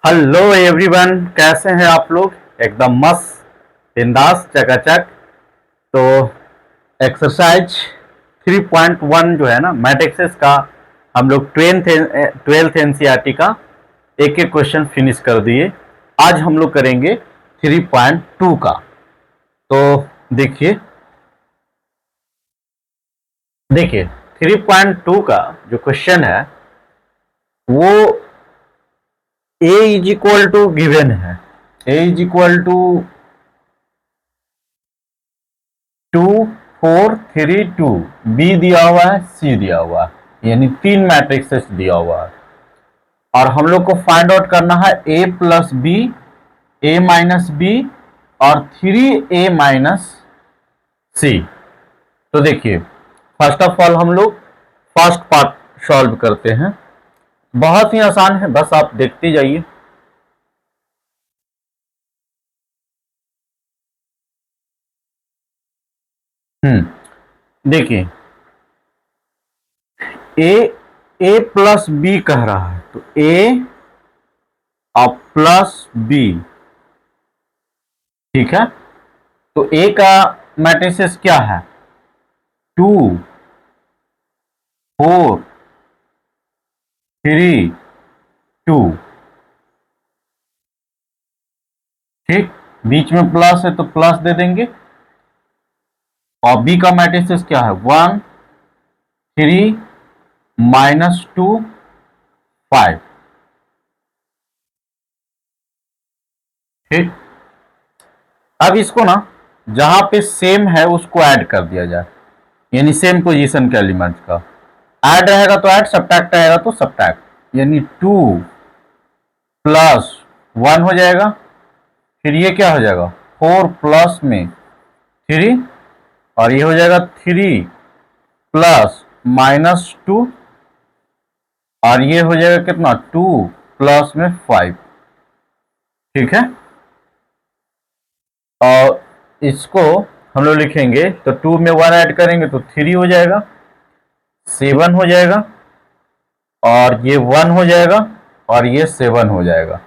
Hello everyone, कैसे हैं आप लोग। एकदम मस्त, बिंदास, चकाचक। तो एक्सरसाइज 3.1 जो है ना, मैट्रिसेस का, हम लोग ट्वेल्थ एनसीईआरटी का एक एक क्वेश्चन फिनिश कर दिए। आज हम लोग करेंगे 3.2 का। तो देखिए देखिए 3.2 का जो क्वेश्चन है वो a is equal to given है। a is equal to 2 4 3 2। B दिया हुआ है, सी दिया हुआ है, यानी तीन मैट्रिक्सेस दिया हुआ है और हम लोग को फाइंड आउट करना है a plus B, a minus B और 3a माइनस सी। तो देखिए, फर्स्ट ऑफ ऑल हम लोग फर्स्ट पार्ट सॉल्व करते हैं। बहुत ही आसान है, बस आप देखते जाइए। देखिए, ए ए प्लस बी कह रहा है, तो ए और प्लस बी, ठीक है। तो ए का मैट्रिसेस क्या है? 2 4 3 2। ठीक, बीच में प्लस है तो प्लस दे देंगे। और बी का मैट्रिसेस क्या है? 1 3 -2 5। ठीक, अब इसको ना जहां पे सेम है उसको ऐड कर दिया जाए, यानी सेम पोजीशन के एलिमेंट्स का ऐड रहेगा तो ऐड, सब्ट्रैक्ट रहेगा तो सब्ट्रैक्ट। यानी 2 + 1 हो जाएगा। फिर ये क्या हो जाएगा? 4 प्लस में 3 और ये हो जाएगा 3 + -2 और ये हो जाएगा कितना? 2 प्लस में 5। ठीक है, और इसको हम लोग लिखेंगे तो 2 में 1 ऐड करेंगे तो 3 हो जाएगा, 7 हो जाएगा और ये 1 हो जाएगा और ये 7 हो जाएगा।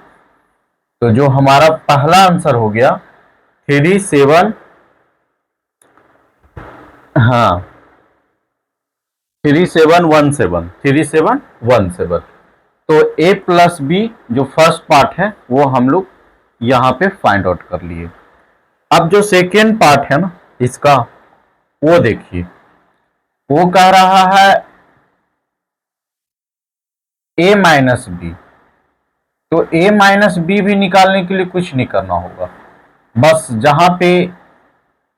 तो जो हमारा पहला आंसर हो गया 3 7, हाँ 3 7 1 7, 3 7 1 7। तो a प्लस बी जो फर्स्ट पार्ट है वो हम लोग यहां पे फाइंड आउट कर लिए। अब जो सेकेंड पार्ट है ना इसका, वो देखिए, वो कह रहा है a माइनस बी। तो a माइनस बी भी निकालने के लिए कुछ नहीं करना होगा, बस जहां पे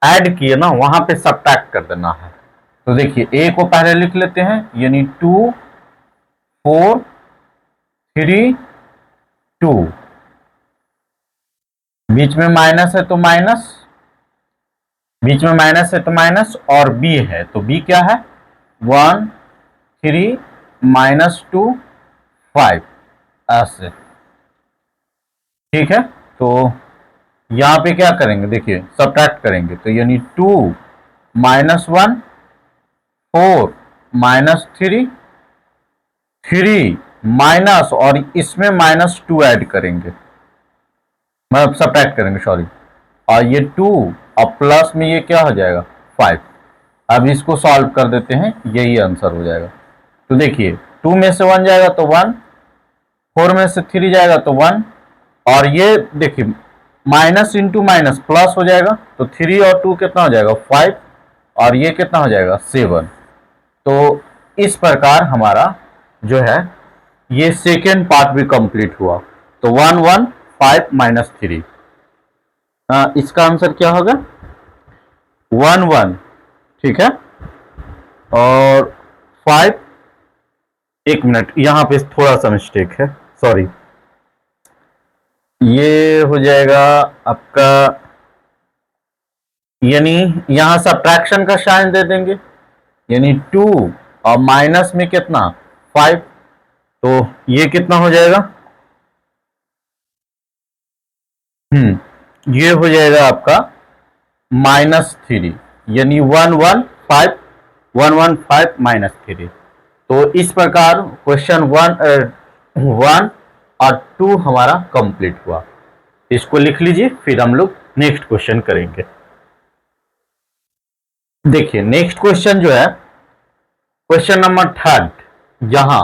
ऐड किए ना वहां पे सब्ट्रैक्ट कर देना है। तो देखिए, a को पहले लिख लेते हैं, यानी 2 4 3 2। बीच में माइनस है तो माइनस, बीच में माइनस है तो माइनस, और b है तो b क्या है? 1 3 -2 5, ऐसे। ठीक है, तो यहां पे क्या करेंगे? देखिए, सब्ट्रैक्ट करेंगे तो यानी 2 -1 4 -3 3 माइनस और इसमें -2 ऐड करेंगे, मतलब सब्ट्रैक्ट करेंगे, सॉरी। और ये 2 और प्लस में ये क्या हो जाएगा? 5। अब इसको सॉल्व कर देते हैं, यही आंसर हो जाएगा। तो देखिए, 2 में से 1 जाएगा तो 1, 4 में से 3 जाएगा तो 1, और ये देखिए माइनस इंटू माइनस प्लस हो जाएगा, तो 3 और 2 कितना हो जाएगा? 5, और ये कितना हो जाएगा? 7। तो इस प्रकार हमारा जो है ये सेकेंड पार्ट भी कंप्लीट हुआ। तो 1 1 5 -3, इसका आंसर क्या होगा? 1 1, ठीक है, और 5, एक मिनट, यहां पे थोड़ा सा मिस्टेक है, सॉरी। ये हो जाएगा आपका, यानी यहां सब्ट्रैक्शन का साइन दे देंगे, यानी 2 और माइनस में कितना? 5। तो ये कितना हो जाएगा? ये हो जाएगा आपका -3, यानी 1 1 5 1 1 5 -3। तो इस प्रकार क्वेश्चन 1 और 2 हमारा कंप्लीट हुआ। इसको लिख लीजिए, फिर हम लोग नेक्स्ट क्वेश्चन करेंगे। देखिए नेक्स्ट क्वेश्चन जो है क्वेश्चन नंबर 3, यहां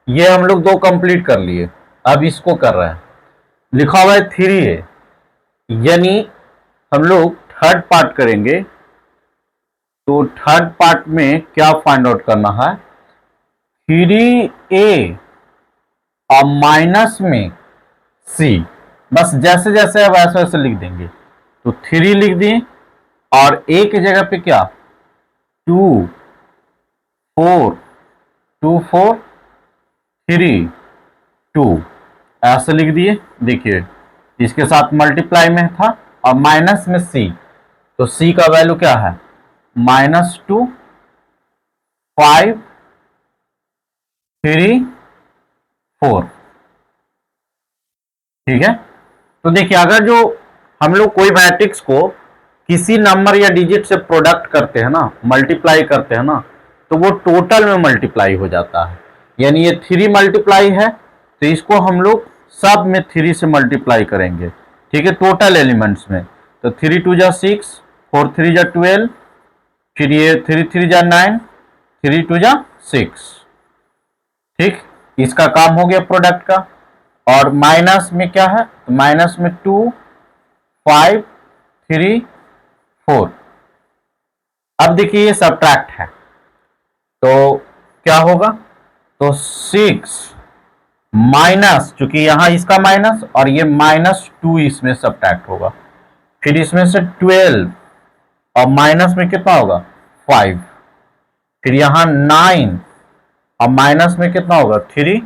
ये हम लोग 2 कंप्लीट कर लिए, अब इसको कर रहे हैं। लिखा हुआ है 3a, यानी हम लोग थर्ड पार्ट करेंगे। तो थर्ड पार्ट में क्या फाइंड आउट करना है, 3a और माइनस में c, बस जैसे जैसे अब वैसे वैसे लिख देंगे। तो 3 लिख दिए और a की जगह पे क्या 2 4 2 4 3 2 ऐसे लिख दिए। देखिए इसके साथ मल्टीप्लाई में था और माइनस में c, तो c का वैल्यू क्या है -2 5 3 4। ठीक है, तो देखिए अगर जो हम लोग कोई मैट्रिक्स को किसी नंबर या डिजिट से प्रोडक्ट करते हैं ना, मल्टीप्लाई करते हैं ना, तो वो टोटल में मल्टीप्लाई हो जाता है। यानी ये 3 मल्टीप्लाई है तो इसको हम लोग सब में 3 से मल्टीप्लाई करेंगे। ठीक है, टोटल एलिमेंट्स में। तो 3 2 जा 6, 4 3 जा 12, फिर ये 3 3 जा 9, 3 2 जा 6। ठीक, इसका काम हो गया प्रोडक्ट का। और माइनस में क्या है, तो माइनस में 2 5 3 4। अब देखिए ये सब्ट्रैक्ट है तो क्या होगा, तो 6 माइनस, चूंकि यहां इसका माइनस और ये -2 इसमें सब्ट्रैक्ट होगा, फिर इसमें से 12 और माइनस में कितना होगा 5, फिर यहां 9 और माइनस में कितना होगा 3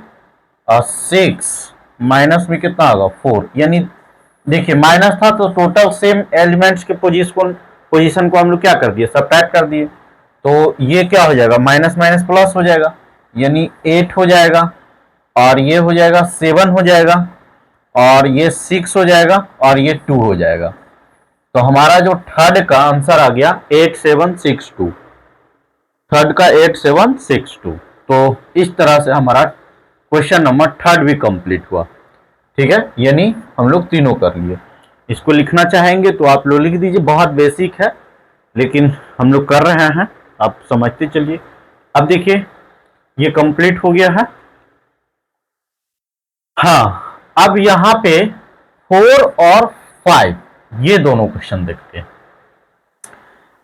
और 6 माइनस में कितना होगा 4। यानी देखिए माइनस था तो टोटल सेम एलिमेंट्स के पोजीशन को हम लोग क्या कर दिए, सब्ट्रैक्ट कर दिए। तो ये क्या हो जाएगा, माइनस माइनस प्लस हो जाएगा, यानी 8 हो जाएगा, और ये हो जाएगा 7 हो जाएगा, और ये 6 हो जाएगा, और ये 2 हो जाएगा। तो हमारा जो थर्ड का आंसर आ गया 8762, थर्ड का 8762। तो इस तरह से हमारा क्वेश्चन नंबर 3 भी कंप्लीट हुआ। ठीक है, यानी हम लोग तीनों कर लिए। इसको लिखना चाहेंगे तो आप लोग लिख दीजिए, बहुत बेसिक है लेकिन हम लोग कर रहे हैं, आप समझते चलिए। अब देखिए ये कंप्लीट हो गया है। हाँ, अब यहां पे 4 और 5 ये दोनों क्वेश्चन देखते हैं।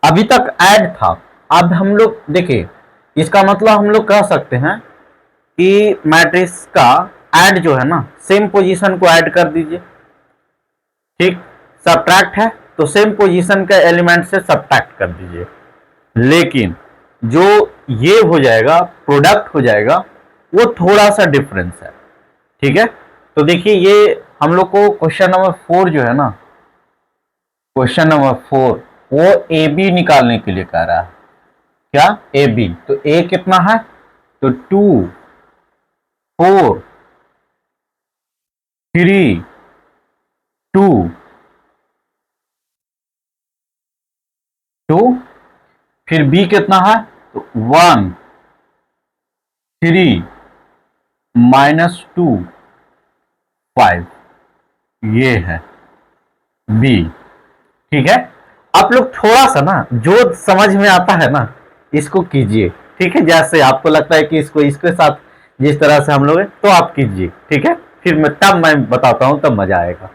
अभी तक ऐड था, अब हम लोग देखिए इसका मतलब हम लोग कह सकते हैं कि मैट्रिक्स का ऐड जो है ना, सेम पोजीशन को ऐड कर दीजिए। ठीक, सब्ट्रैक्ट है तो सेम पोजीशन के एलिमेंट से सब्ट्रैक्ट कर दीजिए। लेकिन जो ये हो जाएगा, प्रोडक्ट हो जाएगा, वो थोड़ा सा डिफरेंस है। ठीक है, तो देखिए ये हम लोग को क्वेश्चन नंबर 4 जो है ना, क्वेश्चन नंबर 4 वो ए बी निकालने के लिए कह रहा है। क्या, ए बी। तो ए कितना है, तो 2 4 3 2 2, फिर बी कितना है, तो 1 3 -2 5, ये है बी। ठीक है, आप लोग थोड़ा सा ना जो समझ में आता है ना इसको कीजिए। ठीक है, जैसे आपको लगता है कि इसको इसके साथ जिस तरह से हम लोग हैं तो आप कीजिए। ठीक है, फिर मैं बताता हूं, तब मजा आएगा।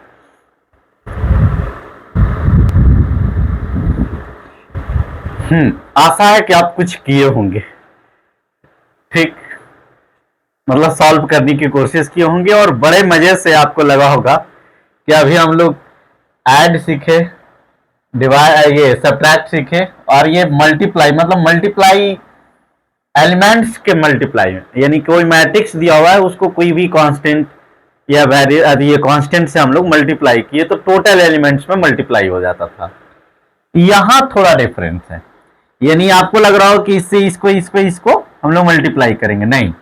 आशा है कि आप कुछ किए होंगे। ठीक, मतलब सॉल्व करने की कोशिश किए होंगे और बड़े मजे से आपको लगा होगा कि अभी हम लोग ऐड सीखे, डिवाइड, ये सब्ट्रैक्ट सीखे, और ये मल्टीप्लाई, मतलब मल्टीप्लाई एलिमेंट्स के मल्टीप्लाई में, यानी कोई मैट्रिक्स दिया हुआ है उसको कोई भी कांस्टेंट या ये कांस्टेंट से हम लोग मल्टीप्लाई किए तो टोटल एलिमेंट्स में मल्टीप्लाई हो जाता था। यहां थोड़ा डिफरेंस है, यानी आपको लग रहा हो कि इससे इसको इसको इसको हम लोग मल्टीप्लाई करेंगे, नहीं,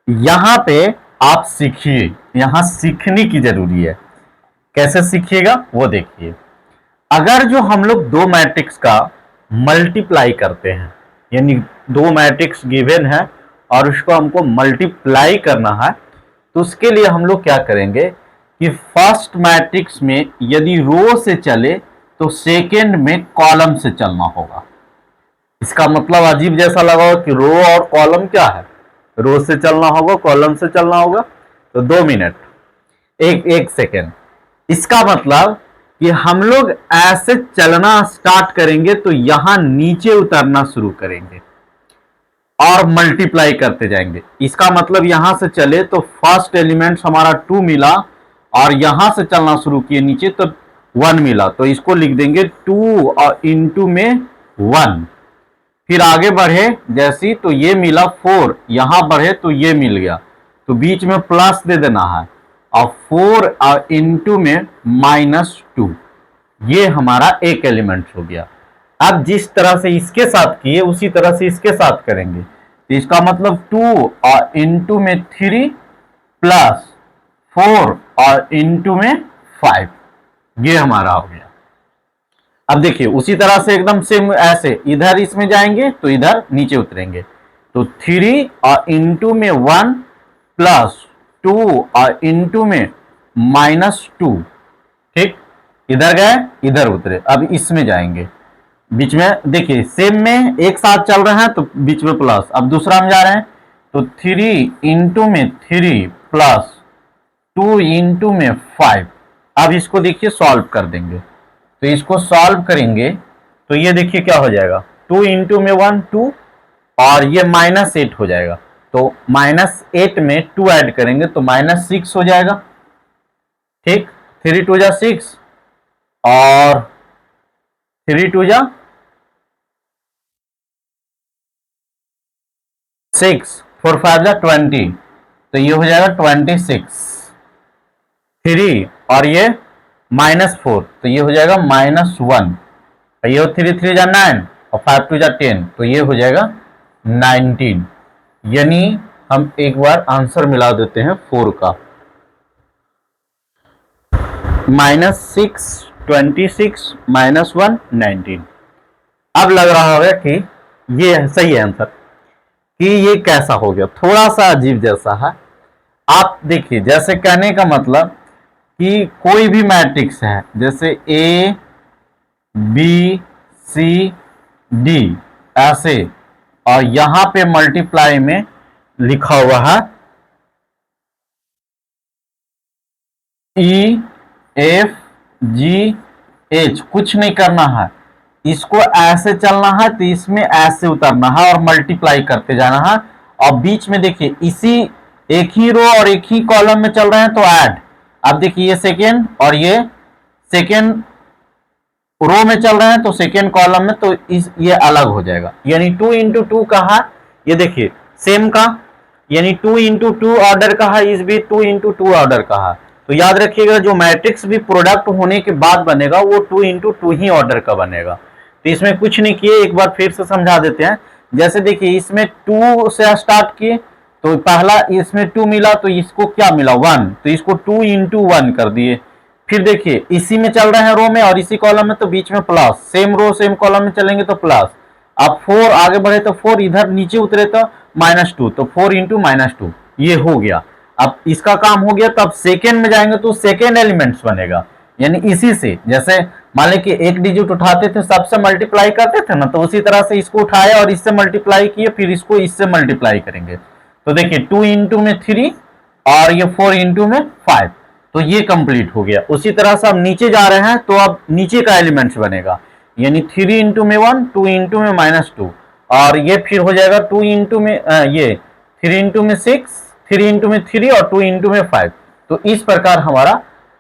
यहां पे आप सीखिए, यहां सीखने की जरूरी है। कैसे सीखिएगा वो देखिए। अगर जो हम लोग दो मैट्रिक्स का मल्टीप्लाई करते हैं, यानी दो मैट्रिक्स गिवन है और उसको हमको मल्टीप्लाई करना है, तो उसके लिए हम लोग क्या करेंगे कि फर्स्ट मैट्रिक्स में यदि रो से चले तो सेकेंड में कॉलम से चलना होगा। इसका मतलब अजीब जैसा लगा कि रो और कॉलम क्या है, रो से चलना होगा कॉलम से चलना होगा। तो 2 मिनट, एक सेकेंड। इसका मतलब कि हम लोग ऐसे चलना स्टार्ट करेंगे तो यहां नीचे उतरना शुरू करेंगे और मल्टीप्लाई करते जाएंगे। इसका मतलब यहां से चले तो फर्स्ट एलिमेंट हमारा 2 मिला और यहां से चलना शुरू किए नीचे तो 1 मिला, तो इसको लिख देंगे 2 और इंटू में 1। फिर आगे बढ़े जैसी तो ये मिला 4, यहां बढ़े तो ये मिल गया, तो बीच में प्लस दे देना है और 4 और इंटू में -2, ये हमारा एक एलिमेंट हो गया। अब जिस तरह से इसके साथ किए उसी तरह से इसके साथ करेंगे, तो इसका मतलब 2 और इंटू में 3 प्लस 4 और इंटू में 5, ये हमारा हो गया। अब देखिए उसी तरह से एकदम सेम ऐसे इधर इसमें जाएंगे तो इधर नीचे उतरेंगे, तो 3 और इंटू में 1 प्लस 2 और इंटू में -2, ठीक, इधर गए इधर उतरे। अब इसमें जाएंगे, बीच में देखिए सेम में एक साथ चल रहे हैं तो बीच में प्लस। अब दूसरा में जा रहे हैं तो 3 इंटू में 3 प्लस 2 इंटू में 5। अब इसको देखिए सॉल्व कर देंगे, तो इसको सॉल्व करेंगे तो ये देखिए क्या हो जाएगा, 2 इंटू में 1 2 और ये -8 हो जाएगा, तो -8 में 2 ऐड करेंगे तो -6 हो जाएगा, ठीक। 3 2 जा 6 और 3 2 जा 6, 4 5 जा 20, तो ये हो जाएगा 26। 3 और ये -4 तो ये हो जाएगा -1, ये हो 3 3 जा 9 और 5 2 जा 10, तो ये हो जाएगा 19। यानी हम एक बार आंसर मिला देते हैं 4 का, -6 26 -1 19। अब लग रहा होगा कि ये सही है आंसर, कि ये कैसा हो गया, थोड़ा सा अजीब जैसा है। आप देखिए जैसे कहने का मतलब कि कोई भी मैट्रिक्स है जैसे A B C D ऐसे, और यहां पे मल्टीप्लाई में लिखा हुआ है E F G H, कुछ नहीं करना है, इसको ऐसे चलना है तो इसमें ऐसे उतरना है और मल्टीप्लाई करते जाना है। और बीच में देखिए इसी एक ही रो और एक ही कॉलम में चल रहे हैं तो ऐड। अब देखिए ये सेकेंड और ये सेकेंड रो में चल रहे हैं तो सेकेंड कॉलम में, तो ये अलग हो जाएगा। यानी 2 इंटू 2 का है, ये देखिए सेम का, यानी 2 इंटू 2 ऑर्डर का है, इस भी 2 इंटू 2 ऑर्डर का है। तो याद रखिएगा जो मैट्रिक्स भी प्रोडक्ट होने के बाद बनेगा वो 2 इंटू 2 ही ऑर्डर का बनेगा। तो इसमें कुछ नहीं किए, एक बार फिर से समझा देते हैं। जैसे देखिए इसमें 2 से स्टार्ट किए तो पहला इसमें 2 मिला तो इसको क्या मिला 1, तो इसको 2 इंटू 1 कर दिए। फिर देखिए इसी में चल रहे हैं रो में और इसी कॉलम में, तो बीच में plus, same row same column में चलेंगे तो प्लस। अब 4 आगे बढ़े तो 4 इधर नीचे उतरे तो -2, तो 4 इंटू -2 ये हो गया। अब इसका काम हो गया, तो अब सेकेंड में जाएंगे तो सेकेंड एलिमेंट्स बनेगा। यानी इसी से जैसे मान लें कि एक डिजिट उठाते थे सबसे मल्टीप्लाई करते थे ना, तो उसी तरह से इसको उठाए और इससे मल्टीप्लाई किए, फिर इसको इससे मल्टीप्लाई करेंगे। तो देखिए 2 इंटू में 3 और ये 4 इंटू में 5, तो ये कंप्लीट हो गया। उसी तरह से अब नीचे जा रहे हैं तो अब नीचे का एलिमेंट्स बनेगा, यानी 3 इंटू में 1 2 इंटू में -2 और ये फिर हो जाएगा 2 इंटू में ये 3 इंटू में 6 3 इंटू में 3 और 2 इंटू में 5। तो इस प्रकार हमारा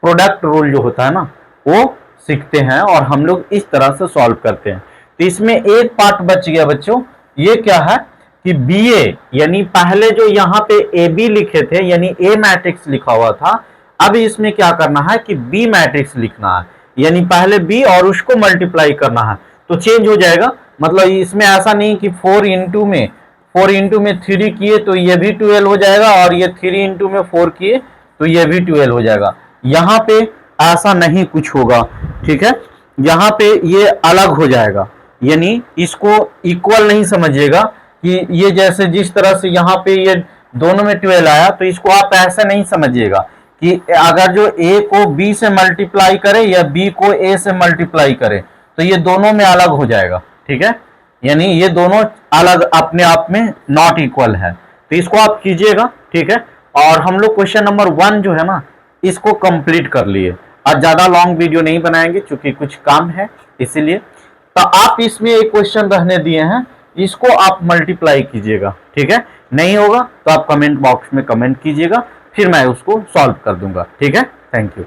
प्रोडक्ट रूल जो होता है ना वो सीखते हैं और हम लोग इस तरह से सॉल्व करते हैं। तो इसमें एक पार्ट बच गया बच्चों, ये क्या है कि BA, यानी पहले जो यहाँ पे AB लिखे थे यानी A मैट्रिक्स लिखा हुआ था, अब इसमें क्या करना है कि B मैट्रिक्स लिखना है, यानी पहले B और उसको मल्टीप्लाई करना है, तो चेंज हो जाएगा। मतलब इसमें ऐसा नहीं कि 4 इंटू में 3 किए तो ये भी 12 हो जाएगा और ये 3 इंटू में 4 किए तो ये भी 12 हो जाएगा। यहाँ पे ऐसा नहीं कुछ होगा, ठीक है, यहाँ पे ये अलग हो जाएगा। यानी इसको इक्वल नहीं समझिएगा कि ये जैसे जिस तरह से यहाँ पे ये दोनों में 12 आया, तो इसको आप ऐसा नहीं समझिएगा कि अगर जो a को b से मल्टीप्लाई करे या b को a से मल्टीप्लाई करे तो ये दोनों में अलग हो जाएगा, ठीक है, यानी ये दोनों अलग अपने आप में नॉट इक्वल है, तो इसको आप कीजिएगा, ठीक है। और हम लोग क्वेश्चन नंबर 1 जो है ना इसको कंप्लीट कर लिए, और ज्यादा लॉन्ग वीडियो नहीं बनाएंगे क्योंकि कुछ काम है इसीलिए। तो आप इसमें एक क्वेश्चन रहने दिए हैं, इसको आप मल्टीप्लाई कीजिएगा, ठीक है। नहीं होगा तो आप कमेंट बॉक्स में कमेंट कीजिएगा, फिर मैं उसको सॉल्व कर दूंगा, ठीक है। Thank you.